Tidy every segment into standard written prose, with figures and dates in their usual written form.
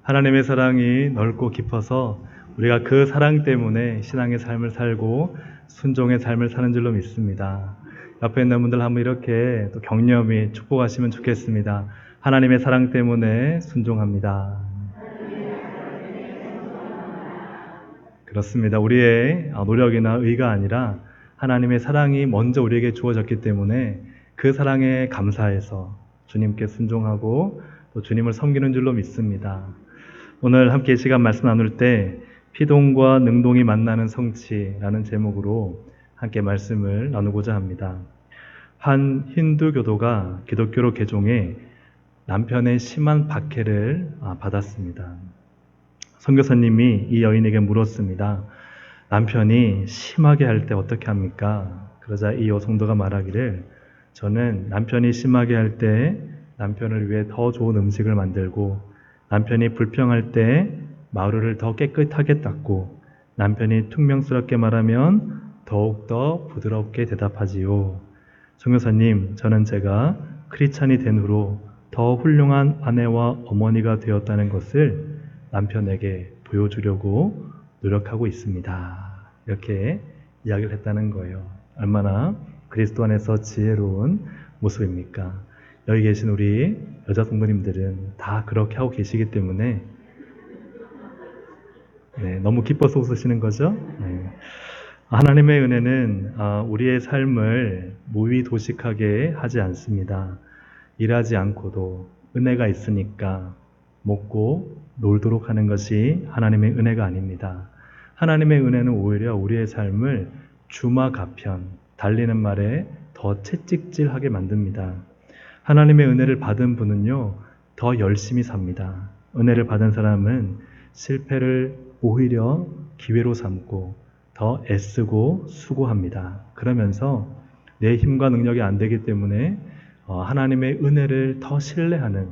하나님의 사랑이 넓고 깊어서 우리가 그 사랑 때문에 신앙의 삶을 살고 순종의 삶을 사는 줄로 믿습니다. 옆에 있는 분들 한번 이렇게 또 격려미 축복하시면 좋겠습니다. 하나님의 사랑 때문에 순종합니다. 그렇습니다. 우리의 노력이나 의가 아니라 하나님의 사랑이 먼저 우리에게 주어졌기 때문에 그 사랑에 감사해서 주님께 순종하고 또 주님을 섬기는 줄로 믿습니다. 오늘 함께 이 시간 말씀 나눌 때 피동과 능동이 만나는 성취라는 제목으로 함께 말씀을 나누고자 합니다. 한 힌두교도가 기독교로 개종해 남편의 심한 박해를 받았습니다. 선교사님이 이 여인에게 물었습니다. 남편이 심하게 할 때 어떻게 합니까? 그러자 이 여성도가 말하기를 저는 남편이 심하게 할 때 남편을 위해 더 좋은 음식을 만들고 남편이 불평할 때 마루를 더 깨끗하게 닦고 남편이 퉁명스럽게 말하면 더욱더 부드럽게 대답하지요. 선교사님, 저는 제가 크리스찬이 된 후로 더 훌륭한 아내와 어머니가 되었다는 것을 남편에게 보여주려고 노력하고 있습니다. 이렇게 이야기를 했다는 거예요. 얼마나 그리스도 안에서 지혜로운 모습입니까? 여기 계신 우리 여자 성도님들은 다 그렇게 하고 계시기 때문에 너무 기뻐서 웃으시는 거죠? 하나님의 은혜는 우리의 삶을 무위도식하게 하지 않습니다. 일하지 않고도 은혜가 있으니까 먹고 놀도록 하는 것이 하나님의 은혜가 아닙니다. 하나님의 은혜는 오히려 우리의 삶을 주마가편, 달리는 말에 더 채찍질하게 만듭니다. 하나님의 은혜를 받은 분은요, 더 열심히 삽니다. 은혜를 받은 사람은 실패를 오히려 기회로 삼고 더 애쓰고 수고합니다. 그러면서 내 힘과 능력이 안 되기 때문에 하나님의 은혜를 더 신뢰하는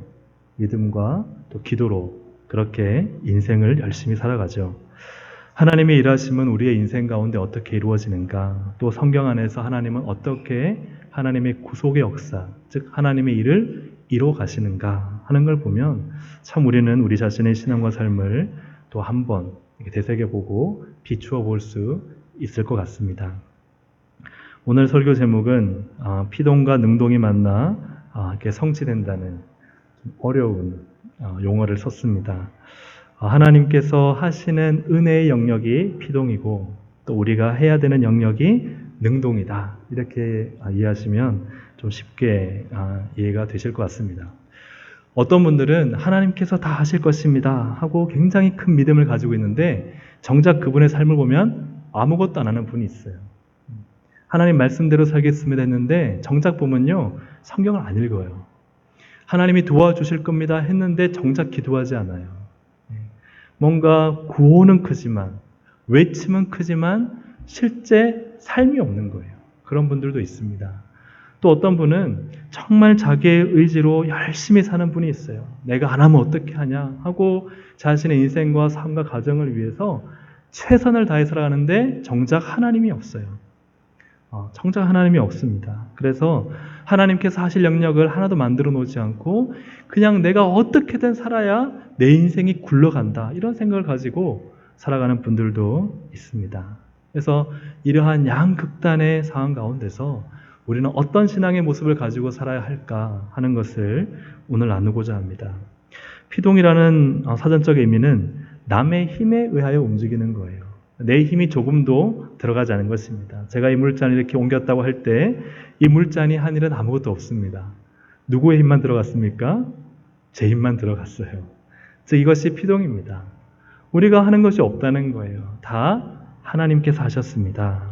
믿음과 또 기도로 그렇게 인생을 열심히 살아가죠. 하나님의 일하심은 우리의 인생 가운데 어떻게 이루어지는가, 또 성경 안에서 하나님은 어떻게 하나님의 구속의 역사, 즉 하나님의 일을 이루어 가시는가 하는 걸 보면 참 우리는 우리 자신의 신앙과 삶을 또 한번 되새겨보고 비추어 볼 수 있을 것 같습니다. 오늘 설교 제목은 피동과 능동이 만나 이렇게 성취된다는 어려운 용어를 썼습니다. 하나님께서 하시는 은혜의 영역이 피동이고 또 우리가 해야 되는 영역이 능동이다. 이렇게 이해하시면 좀 쉽게 이해가 되실 것 같습니다. 어떤 분들은 하나님께서 다 하실 것입니다 하고 굉장히 큰 믿음을 가지고 있는데 정작 그분의 삶을 보면 아무것도 안 하는 분이 있어요. 하나님 말씀대로 살겠습니다 했는데 정작 보면요, 성경을 안 읽어요. 하나님이 도와주실 겁니다 했는데 정작 기도하지 않아요. 뭔가 구호는 크지만, 외침은 크지만 실제 삶이 없는 거예요. 그런 분들도 있습니다. 또 어떤 분은 정말 자기의 의지로 열심히 사는 분이 있어요. 내가 안 하면 어떻게 하냐 하고 자신의 인생과 삶과 가정을 위해서 최선을 다해 살아가는데 정작 하나님이 없어요. 정작 하나님이 없습니다. 그래서 하나님께서 하실 영역을 하나도 만들어 놓지 않고 그냥 내가 어떻게든 살아야 내 인생이 굴러간다, 이런 생각을 가지고 살아가는 분들도 있습니다. 그래서 이러한 양극단의 상황 가운데서 우리는 어떤 신앙의 모습을 가지고 살아야 할까 하는 것을 오늘 나누고자 합니다. 피동이라는 사전적 의미는 남의 힘에 의하여 움직이는 거예요. 내 힘이 조금도 들어가지 않은 것입니다. 제가 이 물잔을 이렇게 옮겼다고 할 때 이 물잔이 한 일은 아무것도 없습니다. 누구의 힘만 들어갔습니까? 제 힘만 들어갔어요. 즉 이것이 피동입니다. 우리가 하는 것이 없다는 거예요. 다 하나님께서 하셨습니다.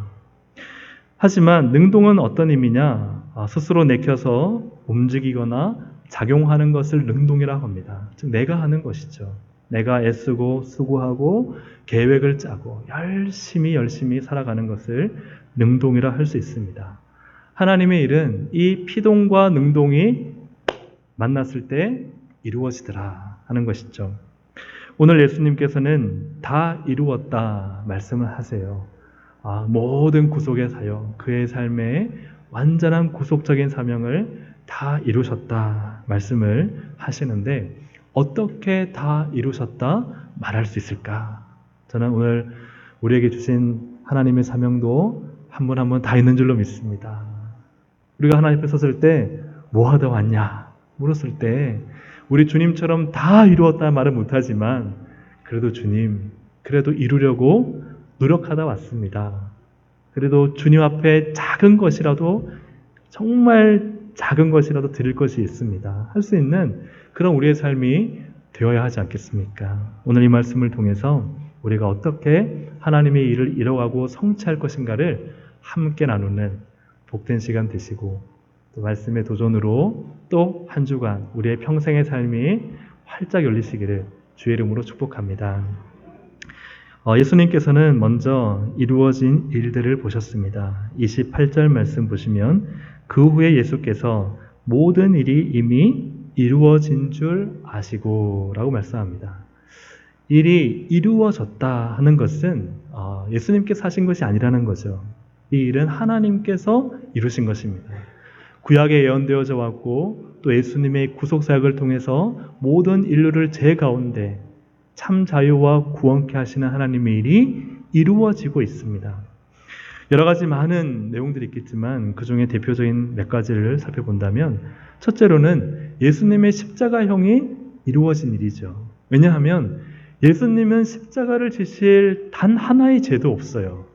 하지만 능동은 어떤 의미냐? 스스로 내켜서 움직이거나 작용하는 것을 능동이라고 합니다. 즉 내가 하는 것이죠. 내가 애쓰고 수고하고 계획을 짜고 열심히 살아가는 것을 능동이라 할 수 있습니다. 하나님의 일은 이 피동과 능동이 만났을 때 이루어지더라 하는 것이죠. 오늘 예수님께서는 다 이루었다 말씀을 하세요. 모든 구속의 사역, 그의 삶에 완전한 구속적인 사명을 다 이루셨다 말씀을 하시는데 어떻게 다 이루셨다 말할 수 있을까? 저는 오늘 우리에게 주신 하나님의 사명도 한 분 한 분 다 있는 줄로 믿습니다. 우리가 하나님 앞에 섰을 때 뭐 하다 왔냐 물었을 때 우리 주님처럼 다 이루었다 말은 못하지만 그래도 주님, 그래도 이루려고 노력하다 왔습니다. 그래도 주님 앞에 작은 것이라도, 정말 작은 것이라도 드릴 것이 있습니다. 할 수 있는 그런 우리의 삶이 되어야 하지 않겠습니까? 오늘 이 말씀을 통해서 우리가 어떻게 하나님의 일을 이뤄가고 성취할 것인가를 함께 나누는 복된 시간 되시고, 또 말씀의 도전으로 또 한 주간 우리의 평생의 삶이 활짝 열리시기를 주의 이름으로 축복합니다. 예수님께서는 먼저 이루어진 일들을 보셨습니다. 28절 말씀 보시면 그 후에 예수께서 모든 일이 이미 이루어진 줄 아시고 라고 말씀합니다. 일이 이루어졌다 하는 것은 예수님께서 하신 것이 아니라는 거죠. 이 일은 하나님께서 이루신 것입니다. 구약에 예언되어져 왔고 또 예수님의 구속사역을 통해서 모든 인류를 제 가운데 참 자유와 구원케 하시는 하나님의 일이 이루어지고 있습니다. 여러 가지 많은 내용들이 있겠지만 그 중에 대표적인 몇 가지를 살펴본다면, 첫째로는 예수님의 십자가형이 이루어진 일이죠. 왜냐하면 예수님은 십자가를 지실 단 하나의 죄도 없어요.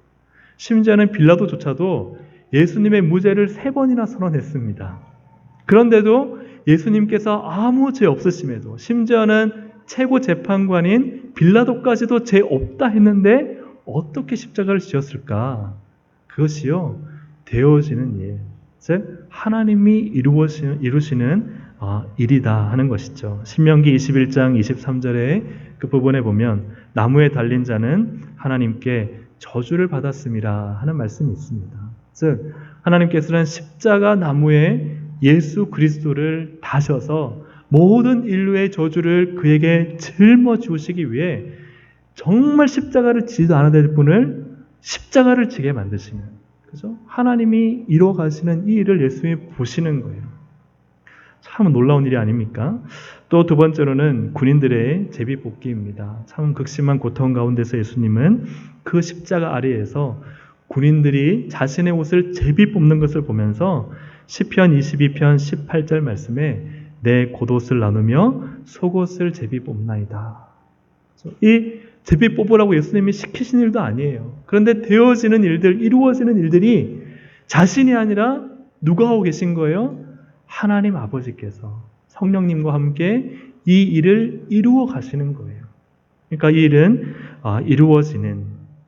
심지어는 빌라도조차도 예수님의 무죄를 3번이나 선언했습니다. 그런데도 예수님께서 아무 죄 없으심에도, 심지어는 최고 재판관인 빌라도까지도 죄 없다 했는데 어떻게 십자가를 지었을까? 그것이요, 되어지는 일, 즉 하나님이 이루시는 일이다 하는 것이죠. 신명기 21장 23절의 그 부분에 보면 나무에 달린 자는 하나님께 저주를 받았음이라 하는 말씀이 있습니다. 즉 하나님께서는 십자가 나무에 예수 그리스도를 다셔서 모든 인류의 저주를 그에게 짊어지우시기 위해 정말 십자가를 지지도 않아야 될 분을 십자가를 지게 만드시는, 그죠? 하나님이 이루어 가시는 이 일을 예수님이 보시는 거예요. 참 놀라운 일이 아닙니까? 또 두 번째로는 군인들의 제비뽑기입니다. 참 극심한 고통 가운데서 예수님은 그 십자가 아래에서 군인들이 자신의 옷을 제비 뽑는 것을 보면서 시편 22편 18절 말씀에 내 겉옷을 나누며 속옷을 제비 뽑나이다. 이 제비 뽑으라고 예수님이 시키신 일도 아니에요. 그런데 되어지는 일들, 이루어지는 일들이 자신이 아니라 누가 하고 계신 거예요? 하나님 아버지께서 성령님과 함께 이 일을 이루어 가시는 거예요. 그러니까 이 일은 이루어지는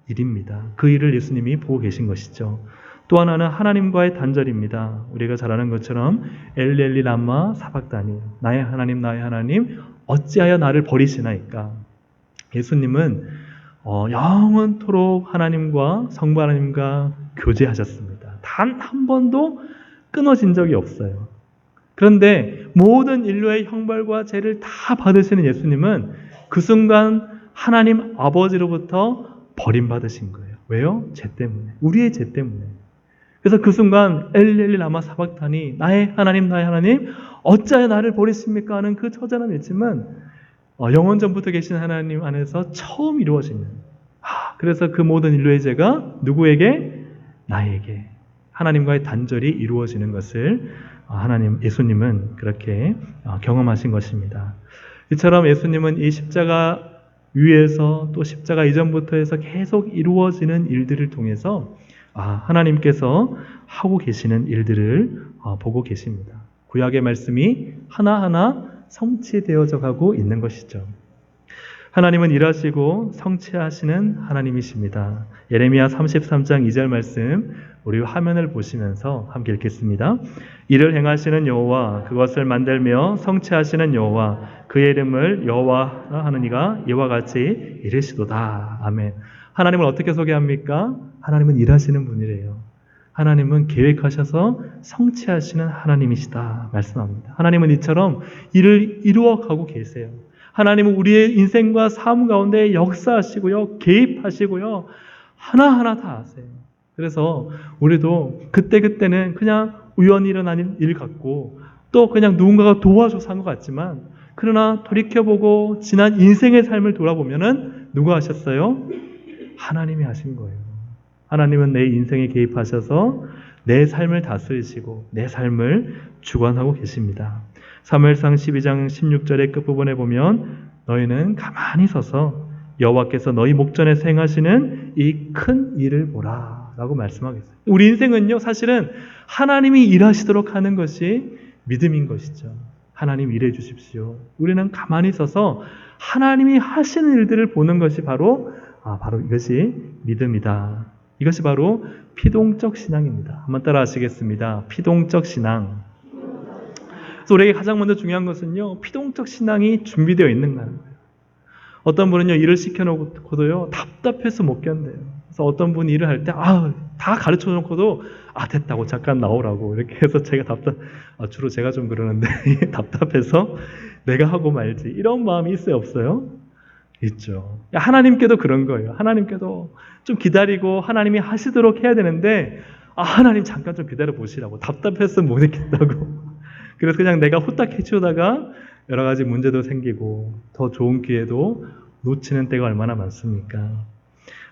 일입니다. 그 일을 예수님이 보고 계신 것이죠. 또 하나는 하나님과의 단절입니다. 우리가 잘 아는 것처럼 엘리 라마 사박다니, 나의 하나님 어찌하여 나를 버리시나이까. 예수님은 영원토록 하나님과 성부 하나님과 교제하셨습니다. 단 한 번도 끊어진 적이 없어요. 그런데 모든 인류의 형벌과 죄를 다 받으시는 예수님은 그 순간 하나님 아버지로부터 버림받으신 거예요. 왜요? 죄 때문에. 우리의 죄 때문에. 그래서 그 순간 엘리 라마 사박다니, 나의 하나님 어찌하여 나를 버리십니까 하는 그 처절한 외침은 영원전부터 계신 하나님 안에서 처음 이루어지는, 그래서 그 모든 인류의 죄가 누구에게? 나에게. 하나님과의 단절이 이루어지는 것을 예수님은 그렇게 경험하신 것입니다. 이처럼 예수님은 이 십자가 위에서 또 십자가 이전부터 해서 계속 이루어지는 일들을 통해서 하나님께서 하고 계시는 일들을 보고 계십니다. 구약의 말씀이 하나하나 성취되어져 가고 있는 것이죠. 하나님은 일하시고 성취하시는 하나님이십니다. 예레미야 33장 2절 말씀 우리 화면을 보시면서 함께 읽겠습니다. 이를 행하시는 여호와, 그것을 만들며 성취하시는 여호와, 그의 이름을 여호와 하는 이가 이와 같이 이르시도다. 아멘. 하나님을 어떻게 소개합니까? 하나님은 일하시는 분이래요. 하나님은 계획하셔서 성취하시는 하나님이시다 말씀합니다. 하나님은 이처럼 일을 이루어가고 계세요. 하나님은 우리의 인생과 삶 가운데 역사하시고요, 개입하시고요, 하나하나 다 아세요. 그래서 우리도 그때는 그냥 우연히 일어나는 일 같고 또 그냥 누군가가 도와줘서 한 것 같지만 그러나 돌이켜보고 지난 인생의 삶을 돌아보면은 누가 하셨어요? 하나님이 하신 거예요. 하나님은 내 인생에 개입하셔서 내 삶을 다스리시고 내 삶을 주관하고 계십니다. 사무엘상 12장 16절의 끝부분에 보면 너희는 가만히 서서 여호와께서 너희 목전에 행하시는 이 큰 일을 보라 라고 말씀하겠어요. 우리 인생은요, 사실은 하나님이 일하시도록 하는 것이 믿음인 것이죠. 하나님 일해 주십시오. 우리는 가만히 서서 하나님이 하시는 일들을 보는 것이 바로 이것이 믿음이다. 이것이 바로 피동적 신앙입니다. 한번 따라 하시겠습니다. 피동적 신앙. 그래서 우리에게 가장 먼저 중요한 것은요, 피동적 신앙이 준비되어 있는가는 거예요. 어떤 분은요, 일을 시켜놓고도요, 답답해서 못 견뎌요. 그래서 어떤 분이 일을 할 때, 다 가르쳐 놓고도, 됐다고, 잠깐 나오라고. 이렇게 해서 제가 주로 제가 좀 그러는데, 답답해서 내가 하고 말지. 이런 마음이 있어요, 없어요? 있죠. 하나님께도 그런 거예요. 하나님께도 좀 기다리고 하나님이 하시도록 해야 되는데, 하나님 잠깐 좀 기다려 보시라고. 답답해서 못 있겠다고. 그래서 그냥 내가 후딱 해치우다가 여러 가지 문제도 생기고 더 좋은 기회도 놓치는 때가 얼마나 많습니까?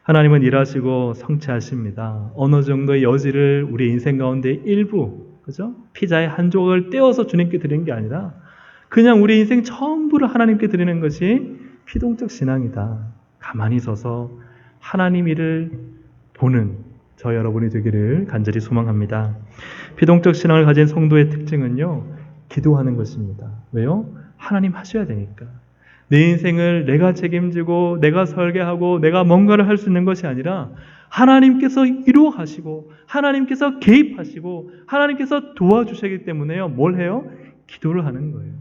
하나님은 일하시고 성취하십니다. 어느 정도의 여지를 우리 인생 가운데 일부, 그죠? 피자의 한 조각을 떼어서 주님께 드리는 게 아니라 그냥 우리 인생 전부를 하나님께 드리는 것이 피동적 신앙이다. 가만히 서서 하나님 일을 보는 저 여러분이 되기를 간절히 소망합니다. 피동적 신앙을 가진 성도의 특징은요, 기도하는 것입니다. 왜요? 하나님 하셔야 되니까. 내 인생을 내가 책임지고 내가 설계하고 내가 뭔가를 할 수 있는 것이 아니라 하나님께서 이루어 가시고 하나님께서 개입하시고 하나님께서 도와주시기 때문에요. 뭘 해요? 기도를 하는 거예요.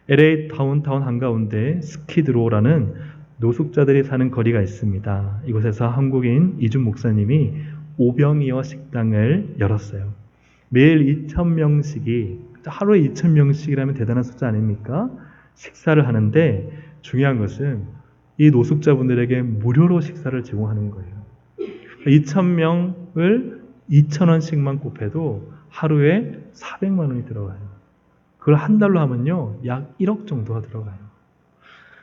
LA 다운타운 한가운데 스키드로라는 노숙자들이 사는 거리가 있습니다. 이곳에서 한국인 이준 목사님이 오병이어 식당을 열었어요. 매일 2,000명씩이, 하루에 2,000명씩이라면 대단한 숫자 아닙니까? 식사를 하는데 중요한 것은 이 노숙자분들에게 무료로 식사를 제공하는 거예요. 2,000명을 2,000원씩만 곱해도 하루에 400만 원이 들어가요. 그걸 한 달로 하면요, 약 1억 정도가 들어가요.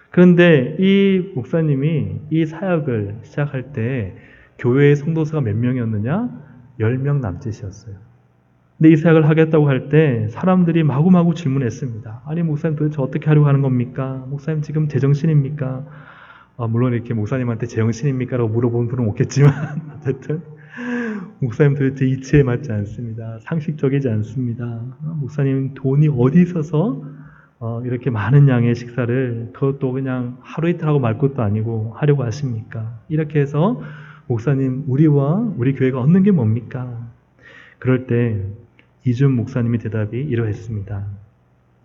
그런데 이 목사님이 이 사역을 시작할 때 교회의 성도수가 몇 명이었느냐? 10명 남짓이었어요. 근데 이 사역을 하겠다고 할 때 사람들이 마구마구 질문했습니다. 아니, 목사님 도대체 어떻게 하려고 하는 겁니까? 목사님 지금 제정신입니까? 물론 이렇게 목사님한테 제정신입니까? 라고 물어보는 분은 없겠지만 어쨌든 목사님 도대체 이치에 맞지 않습니다. 상식적이지 않습니다. 목사님 돈이 어디 있어서 이렇게 많은 양의 식사를, 그것도 그냥 하루 이틀 하고 말 것도 아니고 하려고 하십니까? 이렇게 해서 목사님, 우리와 우리 교회가 얻는 게 뭡니까? 그럴 때 이준 목사님의 대답이 이러했습니다.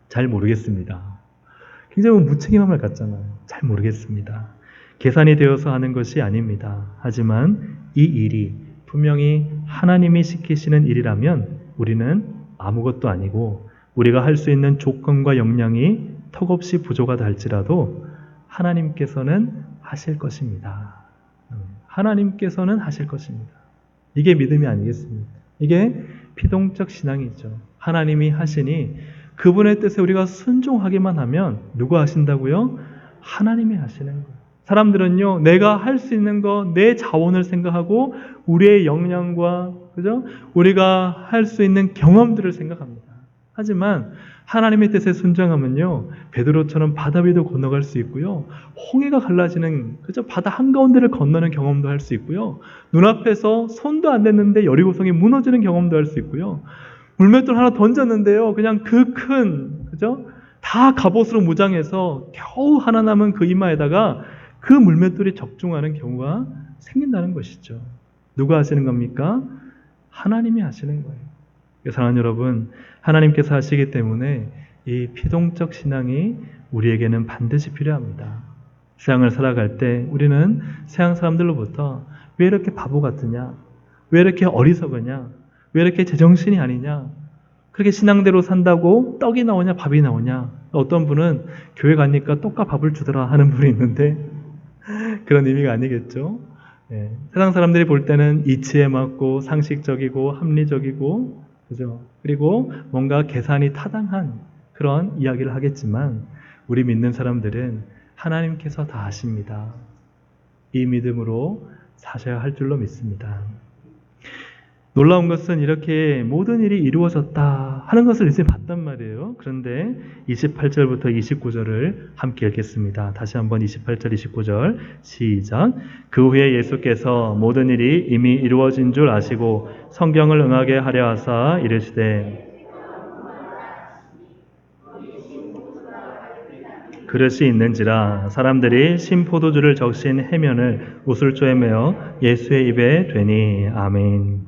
잘 모르겠습니다. 굉장히 무책임한 말 같잖아요. 잘 모르겠습니다. 계산이 되어서 하는 것이 아닙니다. 하지만 이 일이 분명히 하나님이 시키시는 일이라면 우리는 아무것도 아니고 우리가 할 수 있는 조건과 역량이 턱없이 부족하다 할지라도 하나님께서는 하실 것입니다. 하나님께서는 하실 것입니다. 이게 믿음이 아니겠습니까? 이게 피동적 신앙이죠. 하나님이 하시니 그분의 뜻에 우리가 순종하기만 하면 누가 하신다고요? 하나님이 하시는 거예요. 사람들은요, 내가 할 수 있는 거, 내 자원을 생각하고 우리의 역량과, 그죠? 우리가 할 수 있는 경험들을 생각합니다. 하지만 하나님의 뜻에 순종하면요, 베드로처럼 바다 위도 건너갈 수 있고요, 홍해가 갈라지는, 그죠? 바다 한가운데를 건너는 경험도 할 수 있고요, 눈앞에서 손도 안 댔는데 여리고성이 무너지는 경험도 할 수 있고요, 물맷돌 하나 던졌는데요, 그냥 그 큰, 그죠? 다 갑옷으로 무장해서 겨우 하나 남은 그 이마에다가 그 물맷돌이 적중하는 경우가 생긴다는 것이죠. 누가 하시는 겁니까? 하나님이 하시는 거예요. 사랑하는 여러분, 하나님께서 하시기 때문에 이 피동적 신앙이 우리에게는 반드시 필요합니다. 세상을 살아갈 때 우리는 세상 사람들로부터 왜 이렇게 바보 같으냐? 왜 이렇게 어리석으냐? 왜 이렇게 제정신이 아니냐? 그렇게 신앙대로 산다고 떡이 나오냐 밥이 나오냐? 어떤 분은 교회 가니까 떡과 밥을 주더라 하는 분이 있는데 그런 의미가 아니겠죠. 세상 사람들이 볼 때는 이치에 맞고 상식적이고 합리적이고, 그죠? 그리고 뭔가 계산이 타당한 그런 이야기를 하겠지만 우리 믿는 사람들은 하나님께서 다 아십니다. 이 믿음으로 사셔야 할 줄로 믿습니다. 놀라운 것은 이렇게 모든 일이 이루어졌다 하는 것을 이제 봤단 말이에요. 그런데 28절부터 29절을 함께 읽겠습니다. 다시 한번 28절, 29절 시작. 그 후에 예수께서 모든 일이 이미 이루어진 줄 아시고 성경을 응하게 하려 하사 이르시되 그릇이 있는지라 사람들이 신포도주를 적신 해면을 우슬초에 메어 예수의 입에 되니. 아멘.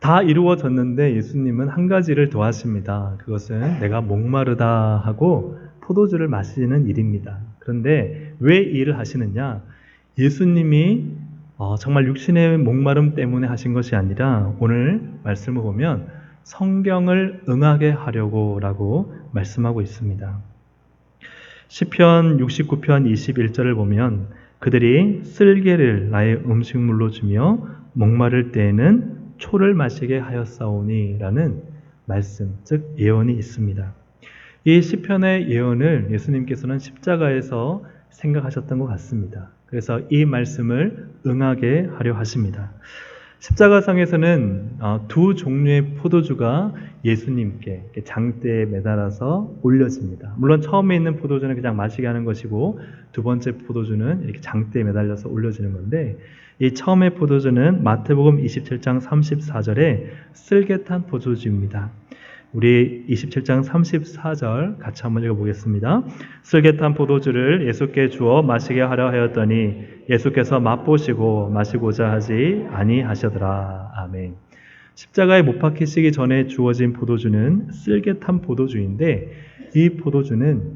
다 이루어졌는데 예수님은 한 가지를 더 하십니다. 그것은 내가 목마르다 하고 포도주를 마시는 일입니다. 그런데 왜 이 일을 하시느냐? 예수님이 정말 육신의 목마름 때문에 하신 것이 아니라 오늘 말씀을 보면 성경을 응하게 하려고 라고 말씀하고 있습니다. 시편 69편 21절을 보면 그들이 쓸개를 나의 음식물로 주며 목마를 때에는 초를 마시게 하였사오니 라는 말씀, 즉 예언이 있습니다. 이 시편의 예언을 예수님께서는 십자가에서 생각하셨던 것 같습니다. 그래서 이 말씀을 응하게 하려 하십니다. 십자가상에서는 두 종류의 포도주가 예수님께 장대에 매달아서 올려집니다. 물론 처음에 있는 포도주는 그냥 마시게 하는 것이고 두 번째 포도주는 이렇게 장대에 매달려서 올려지는 건데 이 처음의 포도주는 마태복음 27장 34절에 쓸개탄 포도주입니다. 우리 27장 34절 같이 한번 읽어보겠습니다. 쓸개탄 포도주를 예수께 주어 마시게 하려 하였더니 예수께서 맛보시고 마시고자 하지 아니하시더라. 아멘. 십자가에 못 박히시기 전에 주어진 포도주는 쓸개탄 포도주인데 이 포도주는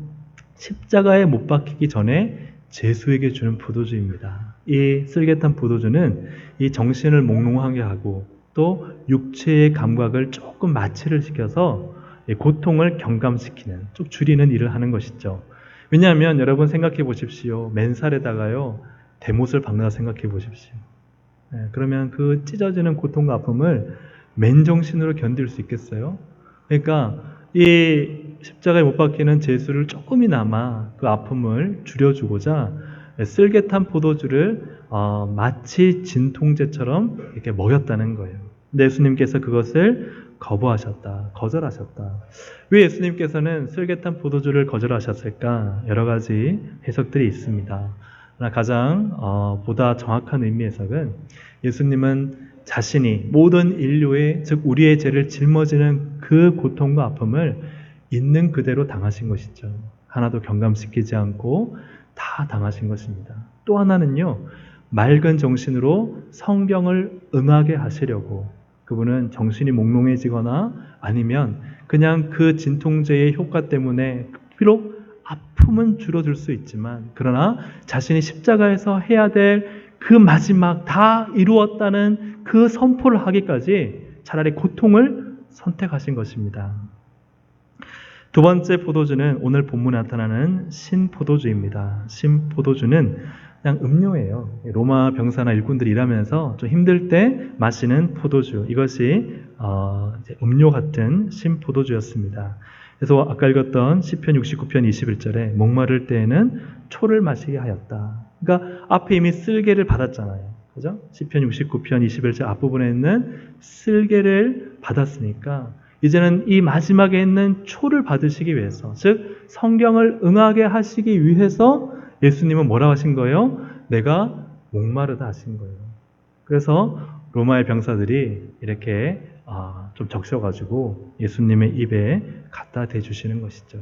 십자가에 못 박히기 전에 제수에게 주는 포도주입니다. 이 쓸개탄 포도주는 이 정신을 몽롱하게 하고 또 육체의 감각을 조금 마취를 시켜서 고통을 경감시키는, 쭉 줄이는 일을 하는 것이죠. 왜냐하면 여러분 생각해 보십시오. 맨살에다가요 대못을 박는다 생각해 보십시오. 그러면 그 찢어지는 고통과 아픔을 맨정신으로 견딜 수 있겠어요? 그러니까 이 십자가에 못 박히는 제수를 조금이나마 그 아픔을 줄여주고자 쓸개탄 포도주를 마치 진통제처럼 이렇게 먹였다는 거예요. 근데 예수님께서 그것을 거절하셨다. 왜 예수님께서는 쓸개탄 포도주를 거절하셨을까? 여러 가지 해석들이 있습니다. 그러나 가장 보다 정확한 의미 해석은 예수님은 자신이 모든 인류의, 즉 우리의 죄를 짊어지는 그 고통과 아픔을 있는 그대로 당하신 것이죠. 하나도 경감시키지 않고 다 당하신 것입니다. 또 하나는요, 맑은 정신으로 성경을 응하게 하시려고 그분은 정신이 몽롱해지거나 아니면 그냥 그 진통제의 효과 때문에 비록 아픔은 줄어들 수 있지만 그러나 자신이 십자가에서 해야 될 그 마지막 다 이루었다는 그 선포를 하기까지 차라리 고통을 선택하신 것입니다. 두 번째 포도주는 오늘 본문에 나타나는 신포도주입니다. 신포도주는 그냥 음료예요. 로마 병사나 일꾼들이 일하면서 좀 힘들 때 마시는 포도주. 이것이 음료 같은 신포도주였습니다. 그래서 아까 읽었던 시편 69편 21절에 목마를 때에는 초를 마시게 하였다. 그러니까 앞에 이미 쓸개를 받았잖아요. 그죠? 시편 69편 21절 앞부분에 있는 쓸개를 받았으니까 이제는 이 마지막에 있는 초를 받으시기 위해서, 즉 성경을 응하게 하시기 위해서 예수님은 뭐라고 하신 거예요? 내가 목마르다 하신 거예요. 그래서 로마의 병사들이 이렇게 좀 적셔가지고 예수님의 입에 갖다 대주시는 것이죠.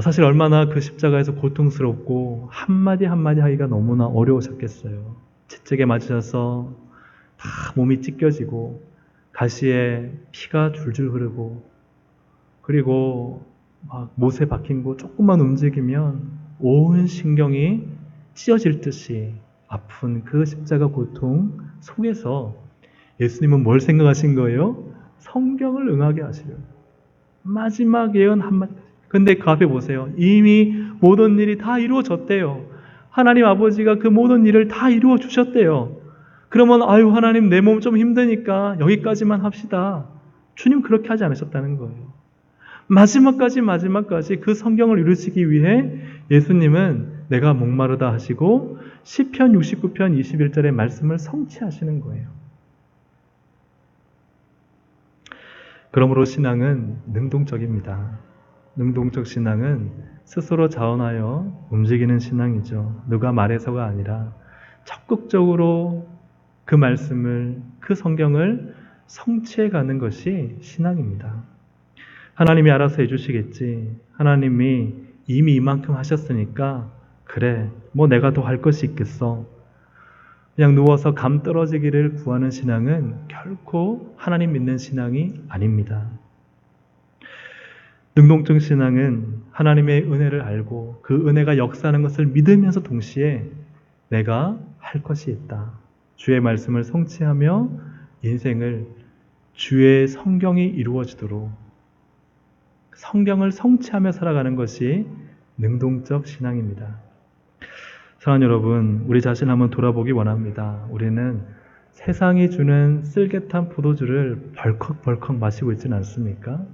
사실 얼마나 그 십자가에서 고통스럽고 한마디 한마디 하기가 너무나 어려우셨겠어요. 채찍에 맞으셔서 다 몸이 찢겨지고 가시에 피가 줄줄 흐르고 그리고 막 못에 박힌 거 조금만 움직이면 온 신경이 찢어질 듯이 아픈 그 십자가 고통 속에서 예수님은 뭘 생각하신 거예요? 성경을 응하게 하시려고. 마지막 예언 한마디. 근데 그 앞에 보세요. 이미 모든 일이 다 이루어졌대요. 하나님 아버지가 그 모든 일을 다 이루어 주셨대요. 그러면 아유 하나님 내 몸 좀 힘드니까 여기까지만 합시다. 주님 그렇게 하지 않으셨다는 거예요. 마지막까지 그 성경을 이루시기 위해 예수님은 내가 목마르다 하시고 시편 69편 21절의 말씀을 성취하시는 거예요. 그러므로 신앙은 능동적입니다. 능동적 신앙은 스스로 자원하여 움직이는 신앙이죠. 누가 말해서가 아니라 적극적으로 그 말씀을, 그 성경을 성취해 가는 것이 신앙입니다. 하나님이 알아서 해주시겠지. 하나님이 이미 이만큼 하셨으니까 그래, 뭐 내가 더 할 것이 있겠어. 그냥 누워서 감 떨어지기를 구하는 신앙은 결코 하나님 믿는 신앙이 아닙니다. 능동적 신앙은 하나님의 은혜를 알고 그 은혜가 역사하는 것을 믿으면서 동시에 내가 할 것이 있다. 주의 말씀을 성취하며 인생을 주의 성경이 이루어지도록 성경을 성취하며 살아가는 것이 능동적 신앙입니다. 사랑하는 여러분, 우리 자신 한번 돌아보기 원합니다. 우리는 세상이 주는 쓸개탄 포도주를 벌컥벌컥 마시고 있지는 않습니까?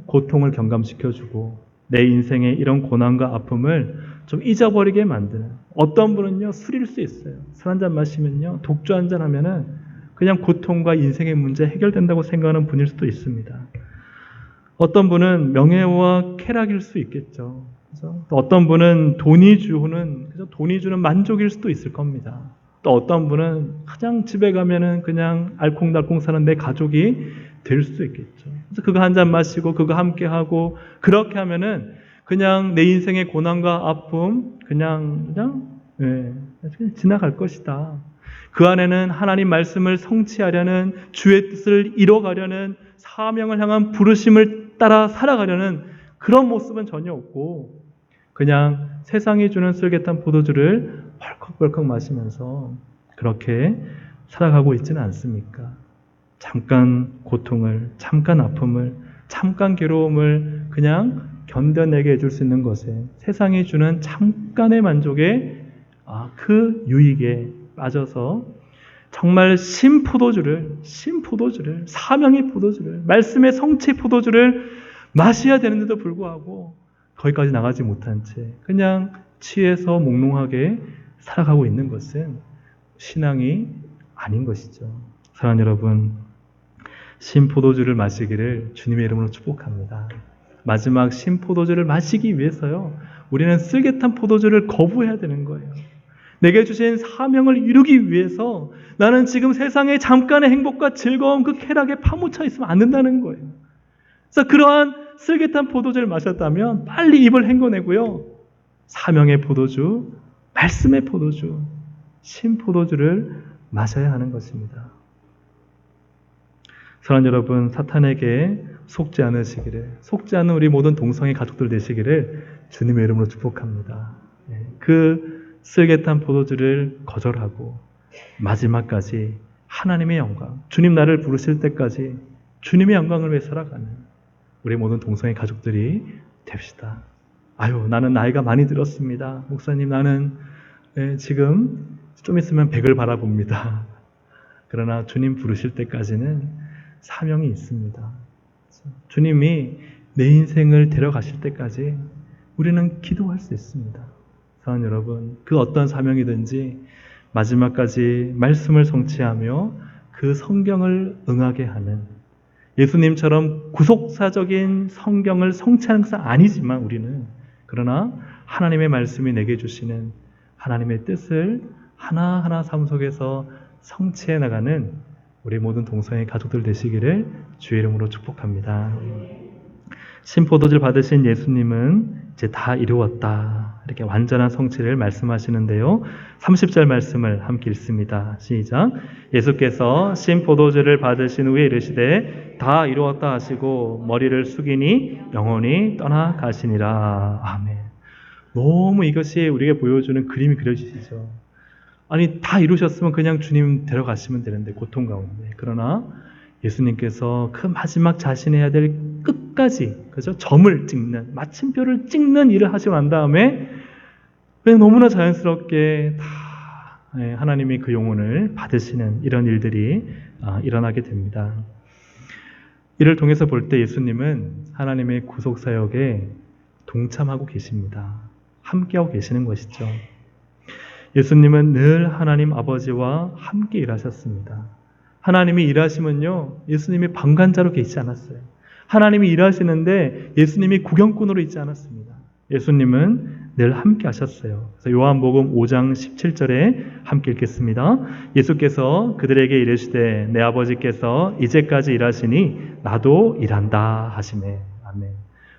고통을 경감시켜주고 내 인생의 이런 고난과 아픔을 좀 잊어버리게 만드는, 어떤 분은요 술일 수 있어요. 술 한잔 마시면요, 독주 한잔 하면은 그냥 고통과 인생의 문제 해결된다고 생각하는 분일 수도 있습니다. 어떤 분은 명예와 쾌락일 수 있겠죠. 그래서 또 어떤 분은 돈이 주는 만족일 수도 있을 겁니다. 또 어떤 분은 그냥 집에 가면은 그냥 알콩달콩 사는 내 가족이 될 수도 있겠죠. 그래서 그거 한 잔 마시고 그거 함께 하고 그렇게 하면은 그냥 내 인생의 고난과 아픔 그냥 지나갈 것이다. 그 안에는 하나님 말씀을 성취하려는, 주의 뜻을 이뤄가려는, 사명을 향한 부르심을 따라 살아가려는 그런 모습은 전혀 없고 그냥 세상이 주는 쓸개탄 포도주를 벌컥벌컥 마시면서 그렇게 살아가고 있지는 않습니까? 잠깐 고통을, 잠깐 아픔을, 잠깐 괴로움을 그냥 견뎌내게 해줄 수 있는 것에, 세상이 주는 잠깐의 만족에 그 유익에 빠져서 정말 신포도주를, 사명의 포도주를, 말씀의 성취 포도주를 마셔야 되는데도 불구하고 거기까지 나가지 못한 채 그냥 취해서 몽롱하게 살아가고 있는 것은 신앙이 아닌 것이죠. 사랑하는 여러분, 신포도주를 마시기를 주님의 이름으로 축복합니다. 마지막 신포도주를 마시기 위해서요, 우리는 쓸개탄 포도주를 거부해야 되는 거예요. 내게 주신 사명을 이루기 위해서 나는 지금 세상의 잠깐의 행복과 즐거움, 그 쾌락에 파묻혀 있으면 안 된다는 거예요. 그래서 그러한 쓸개탄 포도주를 마셨다면 빨리 입을 헹궈내고요, 사명의 포도주, 말씀의 포도주, 신포도주를 마셔야 하는 것입니다. 사랑하는 여러분, 사탄에게 속지 않으시기를, 속지 않는 우리 모든 동성애 가족들 되시기를 주님의 이름으로 축복합니다. 그 쓸개탄 포도주를 거절하고 마지막까지 하나님의 영광, 주님 나를 부르실 때까지 주님의 영광을 위해 살아가는 우리 모든 동성애 가족들이 됩시다. 나는 나이가 많이 들었습니다. 목사님, 나는 지금 좀 있으면 100을 바라봅니다. 그러나 주님 부르실 때까지는 사명이 있습니다. 주님이 내 인생을 데려가실 때까지 우리는 기도할 수 있습니다. 사랑하는 여러분, 그 어떤 사명이든지 마지막까지 말씀을 성취하며 그 성경을 응하게 하는, 예수님처럼 구속사적인 성경을 성취하는 것은 아니지만 우리는, 그러나 하나님의 말씀이 내게 주시는 하나님의 뜻을 하나하나 삶 속에서 성취해 나가는 우리 모든 동성애 가족들 되시기를 주의 이름으로 축복합니다. 신포도주를 받으신 예수님은 이제 다 이루었다, 이렇게 완전한 성취를 말씀하시는데요. 30절 말씀을 함께 읽습니다. 시작. 예수께서 신포도주를 받으신 후에 이르시되 다 이루었다 하시고 머리를 숙이니 영혼이 떠나가시니라. 아멘. 너무 이것이 우리에게 보여주는 그림이 그려지시죠. 아니, 다 이루셨으면 그냥 주님 데려가시면 되는데, 고통 가운데. 그러나 예수님께서 그 마지막 자신해야 될 끝까지, 그죠? 점을 찍는, 마침표를 찍는 일을 하시고 난 다음에 그냥 너무나 자연스럽게 다 하나님이 그 영혼을 받으시는 이런 일들이 일어나게 됩니다. 이를 통해서 볼 때 예수님은 하나님의 구속사역에 동참하고 계십니다. 함께하고 계시는 것이죠. 예수님은 늘 하나님 아버지와 함께 일하셨습니다. 하나님이 일하시면요, 예수님이 방관자로 계시지 않았어요. 하나님이 일하시는데 예수님이 구경꾼으로 있지 않았습니다. 예수님은 늘 함께 하셨어요. 그래서 요한복음 5장 17절에 함께 읽겠습니다. 예수께서 그들에게 이르시되 내 아버지께서 이제까지 일하시니 나도 일한다 하시네. 아멘.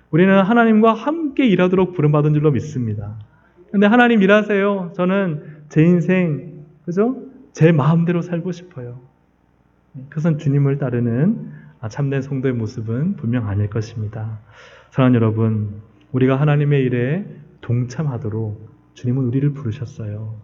우리는 하나님과 함께 일하도록 부름받은 줄로 믿습니다. 근데 하나님 일하세요. 저는 제 인생, 그죠? 제 마음대로 살고 싶어요. 그것은 주님을 따르는 참된 성도의 모습은 분명 아닐 것입니다. 사랑하는 여러분, 우리가 하나님의 일에 동참하도록 주님은 우리를 부르셨어요.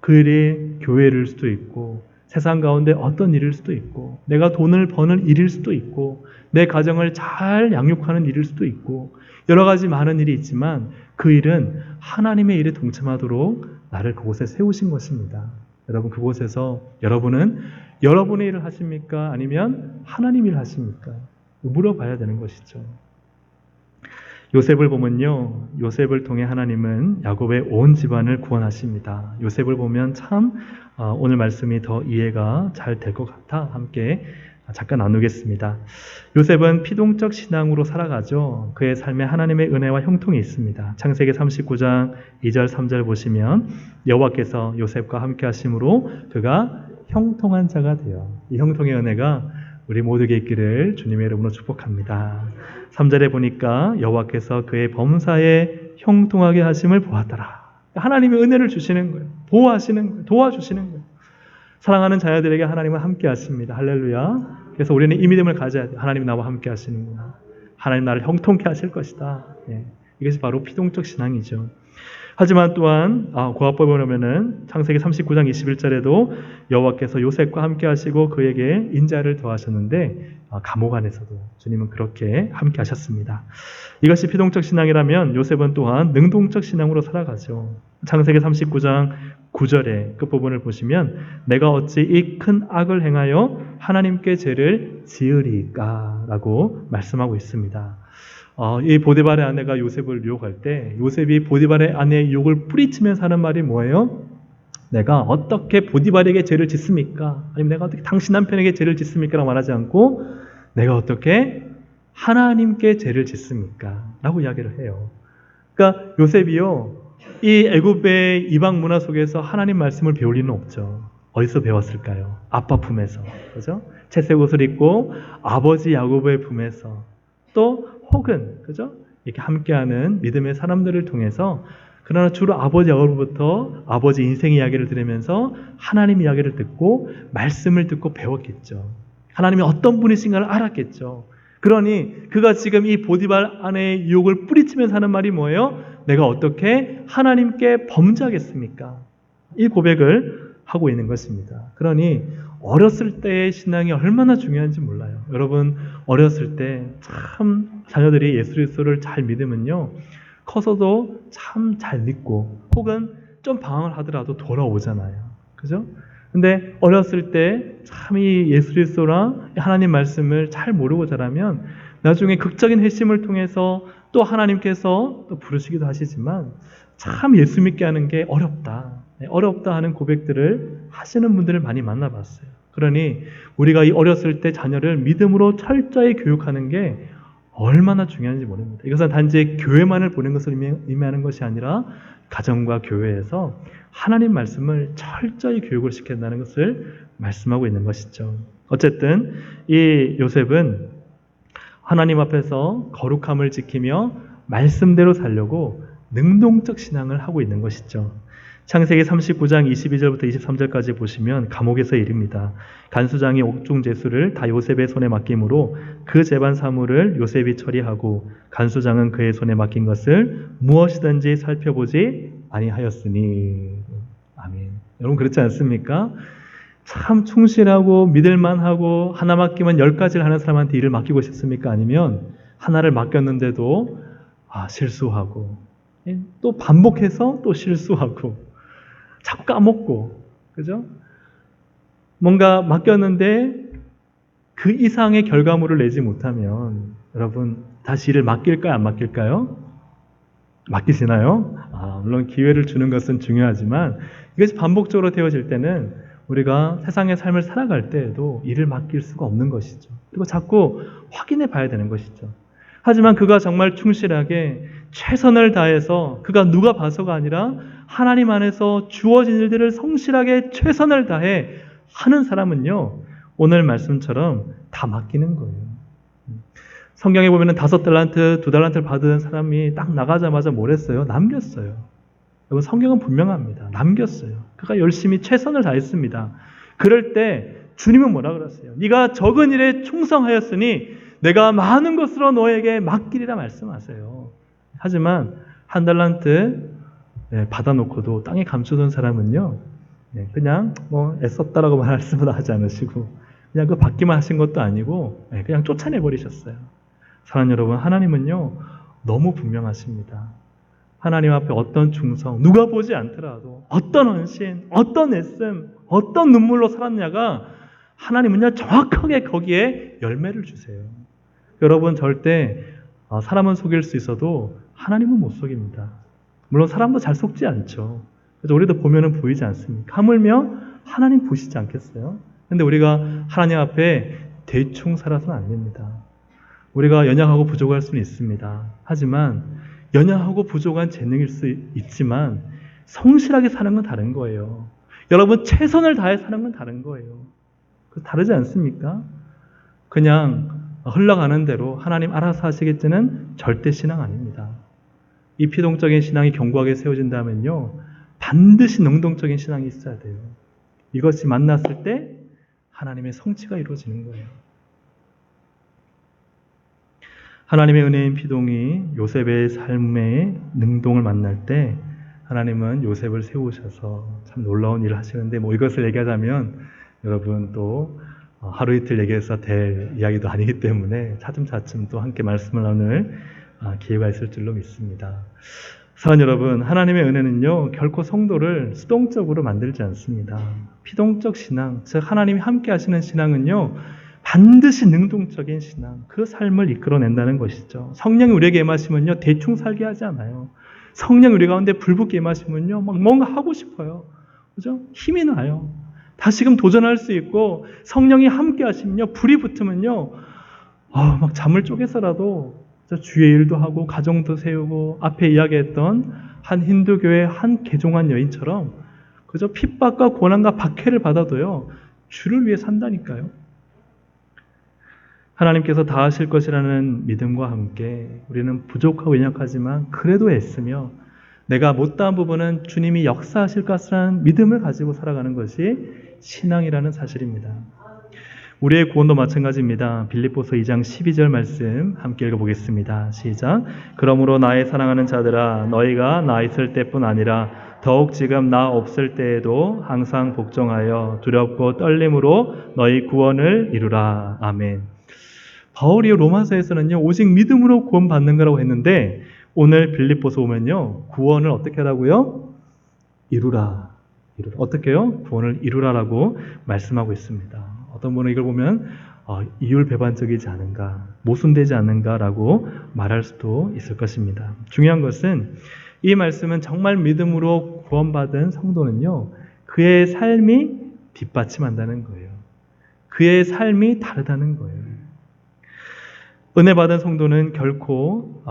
그 일이 교회일 수도 있고 세상 가운데 어떤 일일 수도 있고 내가 돈을 버는 일일 수도 있고 내 가정을 잘 양육하는 일일 수도 있고 여러 가지 많은 일이 있지만 그 일은 하나님의 일에 동참하도록 나를 그곳에 세우신 것입니다. 여러분, 그곳에서 여러분은 여러분의 일을 하십니까? 아니면 하나님 일을 하십니까? 물어봐야 되는 것이죠. 요셉을 보면요, 요셉을 통해 하나님은 야곱의 온 집안을 구원하십니다. 요셉을 보면 참 오늘 말씀이 더 이해가 잘 될 것 같아 함께 잠깐 나누겠습니다. 요셉은 피동적 신앙으로 살아가죠. 그의 삶에 하나님의 은혜와 형통이 있습니다. 창세기 39장 2절 3절 보시면 여호와께서 요셉과 함께 하심으로 그가 형통한 자가 되어 이 형통의 은혜가 우리 모두에게 있기를 주님의 이름으로 축복합니다. 3절에 보니까 여호와께서 그의 범사에 형통하게 하심을 보았더라. 하나님의 은혜를 주시는 거예요. 보호하시는 거예요. 도와주시는 거예요. 사랑하는 자녀들에게 하나님은 함께 하십니다. 할렐루야. 그래서 우리는 이 믿음을 가져야 돼요. 하나님 나와 함께 하시는구나. 하나님 나를 형통케 하실 것이다. 예. 이것이 바로 피동적 신앙이죠. 하지만 또한 고아법에 보면은 창세기 39장 21절에도 여호와께서 요셉과 함께 하시고 그에게 인자를 더하셨는데 감옥 안에서도 주님은 그렇게 함께 하셨습니다. 이것이 피동적 신앙이라면 요셉은 또한 능동적 신앙으로 살아가죠. 창세기 39장 9절의 끝부분을 보시면 내가 어찌 이 큰 악을 행하여 하나님께 죄를 지으리까 라고 말씀하고 있습니다. 이 보디발의 아내가 요셉을 유혹할 때 요셉이 보디발의 아내의 유혹을 뿌리치면서 하는 말이 뭐예요? 내가 어떻게 보디발에게 죄를 짓습니까? 아니면 내가 어떻게 당신 남편에게 죄를 짓습니까? 라고 말하지 않고 내가 어떻게 하나님께 죄를 짓습니까? 라고 이야기를 해요. 그러니까 요셉이요, 이 애굽의 이방 문화 속에서 하나님 말씀을 배울 리는 없죠. 어디서 배웠을까요? 아빠 품에서, 그죠? 채색 옷을 입고 아버지 야곱의 품에서, 또 혹은 그죠? 이렇게 함께하는 믿음의 사람들을 통해서, 그러나 주로 아버지 야곱부터 아버지 인생 이야기를 들으면서 하나님 이야기를 듣고 말씀을 듣고 배웠겠죠. 하나님이 어떤 분이신가를 알았겠죠. 그러니 그가 지금 이 보디발 아내의 유혹을 뿌리치면서 하는 말이 뭐예요? 내가 어떻게 하나님께 범죄하겠습니까? 이 고백을 하고 있는 것입니다. 그러니 어렸을 때의 신앙이 얼마나 중요한지 몰라요. 여러분, 어렸을 때 참 자녀들이 예수 그리스도를 잘 믿으면요, 커서도 참 잘 믿고 혹은 좀 방황을 하더라도 돌아오잖아요. 그죠? 근데 어렸을 때 참 이 예수 그리스도랑 하나님 말씀을 잘 모르고 자라면 나중에 극적인 회심을 통해서 또 하나님께서 또 부르시기도 하시지만 참 예수 믿게 하는 게 어렵다. 어렵다 하는 고백들을 하시는 분들을 많이 만나봤어요. 그러니 우리가 이 어렸을 때 자녀를 믿음으로 철저히 교육하는 게 얼마나 중요한지 모릅니다. 이것은 단지 교회만을 보는 것을 의미하는 것이 아니라 가정과 교회에서 하나님 말씀을 철저히 교육을 시킨다는 것을 말씀하고 있는 것이죠. 어쨌든 이 요셉은 하나님 앞에서 거룩함을 지키며 말씀대로 살려고 능동적 신앙을 하고 있는 것이죠. 창세기 39장 22절부터 23절까지 보시면 감옥에서 일입니다. 간수장이 옥중제수를 다 요셉의 손에 맡김으로 그 재반 사물을 요셉이 처리하고 간수장은 그의 손에 맡긴 것을 무엇이든지 살펴보지 아니하였으니. 아멘. 여러분, 그렇지 않습니까? 참 충실하고 믿을만하고 하나 맡기면 10가지를 하는 사람한테 일을 맡기고 싶습니까? 아니면 하나를 맡겼는데도 실수하고 또 반복해서 또 실수하고 자꾸 까먹고, 그죠? 뭔가 맡겼는데 그 이상의 결과물을 내지 못하면 여러분 다시 일을 맡길까요? 안 맡길까요? 맡기시나요? 물론 기회를 주는 것은 중요하지만 이것이 반복적으로 되어질 때는 우리가 세상의 삶을 살아갈 때에도 일을 맡길 수가 없는 것이죠. 그리고 자꾸 확인해 봐야 되는 것이죠. 하지만 그가 정말 충실하게 최선을 다해서 그가 누가 봐서가 아니라 하나님 안에서 주어진 일들을 성실하게 최선을 다해 하는 사람은요, 오늘 말씀처럼 다 맡기는 거예요. 성경에 보면 5달란트, 2달란트를 받은 사람이 딱 나가자마자 뭘 했어요? 남겼어요. 여러분 성경은 분명합니다. 남겼어요. 그가 열심히 최선을 다했습니다. 그럴 때 주님은 뭐라 그랬어요? 네가 적은 일에 충성하였으니 내가 많은 것으로 너에게 맡기리라 말씀하세요. 하지만 1달란트 받아놓고도 땅에 감춰둔 사람은요, 그냥 애썼다라고 말씀을 하지 않으시고 그냥 그 받기만 하신 것도 아니고 그냥 쫓아내버리셨어요. 사랑하는 여러분, 하나님은요 너무 분명하십니다. 하나님 앞에 어떤 충성, 누가 보지 않더라도 어떤 헌신, 어떤 애씀, 어떤 눈물로 살았냐가 하나님은요 정확하게 거기에 열매를 주세요. 여러분 절대 사람은 속일 수 있어도 하나님은 못 속입니다. 물론 사람도 잘 속지 않죠. 그래서 우리도 보면은 보이지 않습니까? 하물며 하나님 보시지 않겠어요? 근데 우리가 하나님 앞에 대충 살아서는 안 됩니다. 우리가 연약하고 부족할 수는 있습니다. 하지만 연약하고 부족한 재능일 수 있지만 성실하게 사는 건 다른 거예요. 여러분 최선을 다해 사는 건 다른 거예요. 다르지 않습니까? 그냥 흘러가는 대로 하나님 알아서 하시겠지는 절대 신앙 아닙니다. 이 피동적인 신앙이 견고하게 세워진다면요, 반드시 능동적인 신앙이 있어야 돼요. 이것이 만났을 때 하나님의 성취가 이루어지는 거예요. 하나님의 은혜인 피동이 요셉의 삶의 능동을 만날 때 하나님은 요셉을 세우셔서 참 놀라운 일을 하시는데 이것을 얘기하자면 여러분 또 하루 이틀 얘기해서 될 이야기도 아니기 때문에 차츰차츰 또 함께 말씀을 나눌 기회가 있을 줄로 믿습니다. 사랑하는 여러분, 하나님의 은혜는요 결코 성도를 수동적으로 만들지 않습니다. 피동적 신앙, 즉 하나님이 함께 하시는 신앙은요 반드시 능동적인 신앙, 그 삶을 이끌어낸다는 것이죠. 성령이 우리에게 임하시면요 대충 살게 하지 않아요. 성령이 우리 가운데 불붙게 임하시면요 막 뭔가 하고 싶어요. 그죠? 힘이 나요. 다시금 도전할 수 있고 성령이 함께 하시면요 불이 붙으면요 막 잠을 쪼개서라도 주의 일도 하고 가정도 세우고 앞에 이야기했던 한 힌두교의 한 개종한 여인처럼 그저 핍박과 고난과 박해를 받아도요 주를 위해 산다니까요. 하나님께서 다 하실 것이라는 믿음과 함께 우리는 부족하고 연약하지만 그래도 애쓰며 내가 못다한 부분은 주님이 역사하실 것이라는 믿음을 가지고 살아가는 것이 신앙이라는 사실입니다. 우리의 구원도 마찬가지입니다. 빌립보서 2장 12절 말씀 함께 읽어보겠습니다. 시작. 그러므로 나의 사랑하는 자들아 너희가 나 있을 때뿐 아니라 더욱 지금 나 없을 때에도 항상 복종하여 두렵고 떨림으로 너희 구원을 이루라. 아멘. 바울이 로마서에서는요 오직 믿음으로 구원받는 거라고 했는데 오늘 빌립보서 오면요 구원을 어떻게 하라고요? 이루라. 어떻게 해요? 구원을 이루라라고 말씀하고 있습니다. 어떤 분은 이걸 보면 이율배반적이지 않은가, 모순되지 않는가라고 말할 수도 있을 것입니다. 중요한 것은 이 말씀은 정말 믿음으로 구원받은 성도는요 그의 삶이 뒷받침한다는 거예요. 그의 삶이 다르다는 거예요. 은혜 받은 성도는 결코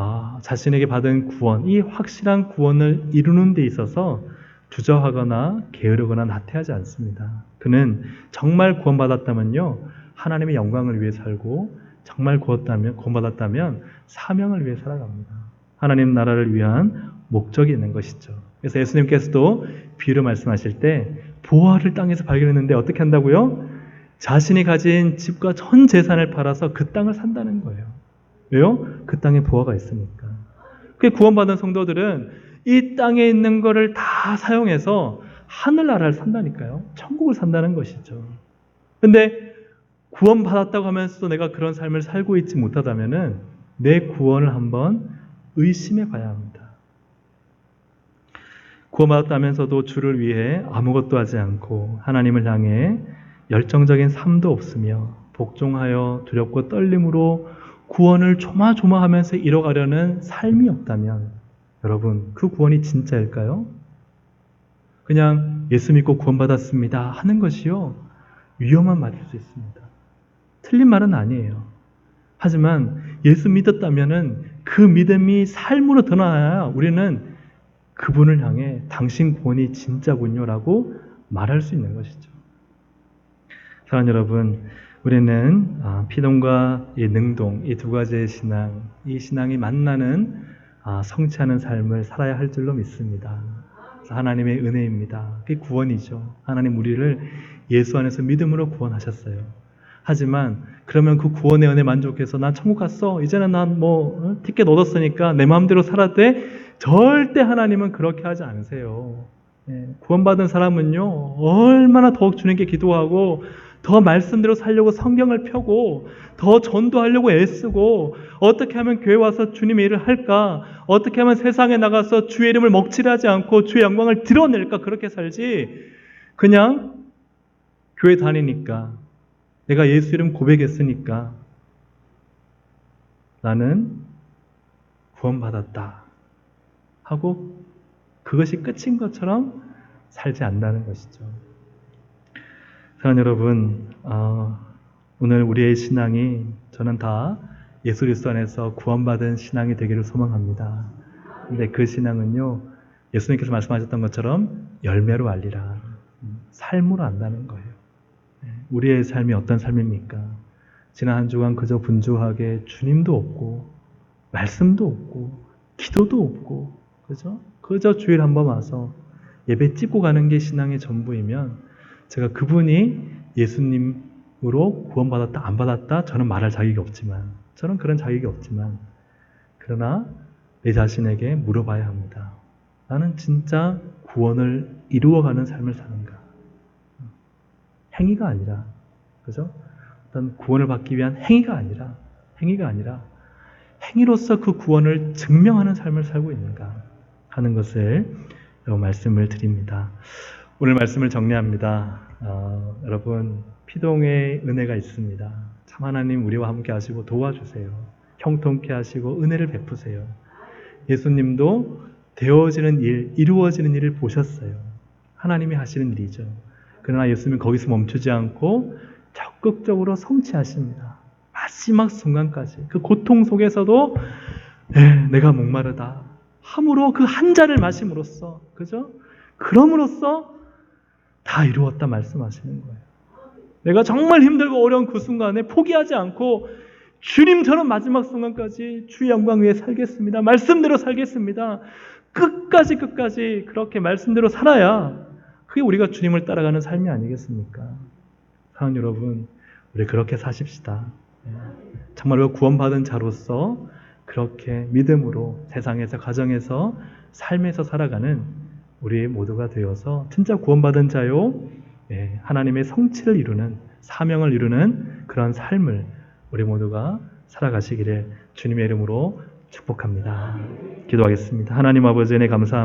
자신에게 받은 구원, 이 확실한 구원을 이루는 데 있어서 주저하거나 게으르거나 나태하지 않습니다. 그는 정말 구원받았다면요 하나님의 영광을 위해 살고 정말 구원받았다면 사명을 위해 살아갑니다. 하나님 나라를 위한 목적이 있는 것이죠. 그래서 예수님께서도 비유로 말씀하실 때 보화를 땅에서 발견했는데 어떻게 한다고요? 자신이 가진 집과 전 재산을 팔아서 그 땅을 산다는 거예요. 왜요? 그 땅에 보화가 있으니까. 그 구원받은 성도들은 이 땅에 있는 거를 다 사용해서 하늘나라를 산다니까요. 천국을 산다는 것이죠. 근데 구원받았다고 하면서도 내가 그런 삶을 살고 있지 못하다면은 내 구원을 한번 의심해 봐야 합니다. 구원받았다면서도 주를 위해 아무것도 하지 않고 하나님을 향해 열정적인 삶도 없으며 복종하여 두렵고 떨림으로 구원을 조마조마하면서 이뤄가려는 삶이 없다면 여러분, 그 구원이 진짜일까요? 그냥 예수 믿고 구원받았습니다 하는 것이요, 위험한 말일 수 있습니다. 틀린 말은 아니에요. 하지만 예수 믿었다면은 그 믿음이 삶으로 드러나야 우리는 그분을 향해 당신 구원이 진짜군요라고 말할 수 있는 것이죠. 사랑하는 여러분, 우리는 피동과 이 능동, 이 두 가지의 신앙, 이 신앙이 만나는 성취하는 삶을 살아야 할 줄로 믿습니다. 하나님의 은혜입니다. 그게 구원이죠. 하나님 우리를 예수 안에서 믿음으로 구원하셨어요. 하지만 그러면 그 구원의 은혜 만족해서 난 천국 갔어, 이제는 난 티켓 얻었으니까 내 마음대로 살아도 돼? 절대 하나님은 그렇게 하지 않으세요. 구원받은 사람은요, 얼마나 더욱 주님께 기도하고 더 말씀대로 살려고 성경을 펴고 더 전도하려고 애쓰고 어떻게 하면 교회 와서 주님의 일을 할까, 어떻게 하면 세상에 나가서 주의 이름을 먹칠하지 않고 주의 영광을 드러낼까, 그렇게 살지 그냥 교회 다니니까, 내가 예수 이름 고백했으니까 나는 구원받았다 하고 그것이 끝인 것처럼 살지 않는다는 것이죠. 사랑하는 여러분, 오늘 우리의 신앙이, 저는 다 예수 그리스도 안에서 구원받은 신앙이 되기를 소망합니다. 근데 그 신앙은요, 예수님께서 말씀하셨던 것처럼 열매로 알리라, 삶으로 안다는 거예요. 우리의 삶이 어떤 삶입니까? 지난 한 주간 그저 분주하게 주님도 없고 말씀도 없고 기도도 없고, 그저 주일 한번 와서 예배 찍고 가는 게 신앙의 전부이면 제가 그분이 예수님으로 구원받았다 안 받았다 저는 말할 자격이 없지만, 저는 그런 자격이 없지만, 그러나 내 자신에게 물어봐야 합니다. 나는 진짜 구원을 이루어가는 삶을 사는가? 행위가 아니라, 어떤 구원을 받기 위한 행위가 아니라 행위로서 그 구원을 증명하는 삶을 살고 있는가 하는 것을 말씀을 드립니다. 오늘 말씀을 정리합니다. 여러분, 피동의 은혜가 있습니다. 참 하나님 우리와 함께 하시고 도와주세요. 형통케 하시고 은혜를 베푸세요. 예수님도 되어지는 일, 이루어지는 일을 보셨어요. 하나님이 하시는 일이죠. 그러나 예수님은 거기서 멈추지 않고 적극적으로 성취하십니다. 마지막 순간까지 그 고통 속에서도 내가 목마르다 함으로 그 한 잔을 마심으로써, 그럼으로써 다 이루었다 말씀하시는 거예요. 내가 정말 힘들고 어려운 그 순간에 포기하지 않고 주님처럼 마지막 순간까지 주의 영광 위에 살겠습니다, 말씀대로 살겠습니다, 끝까지 그렇게 말씀대로 살아야 그게 우리가 주님을 따라가는 삶이 아니겠습니까? 사랑하는 여러분, 우리 그렇게 사십시다. 정말 우리가 구원받은 자로서 그렇게 믿음으로 세상에서, 가정에서, 삶에서 살아가는 우리 모두가 되어서 진짜 구원받은 자요, 하나님의 성취를 이루는, 사명을 이루는 그런 삶을 우리 모두가 살아가시기를 주님의 이름으로 축복합니다. 기도하겠습니다. 하나님 아버지, 은혜 감사합니다.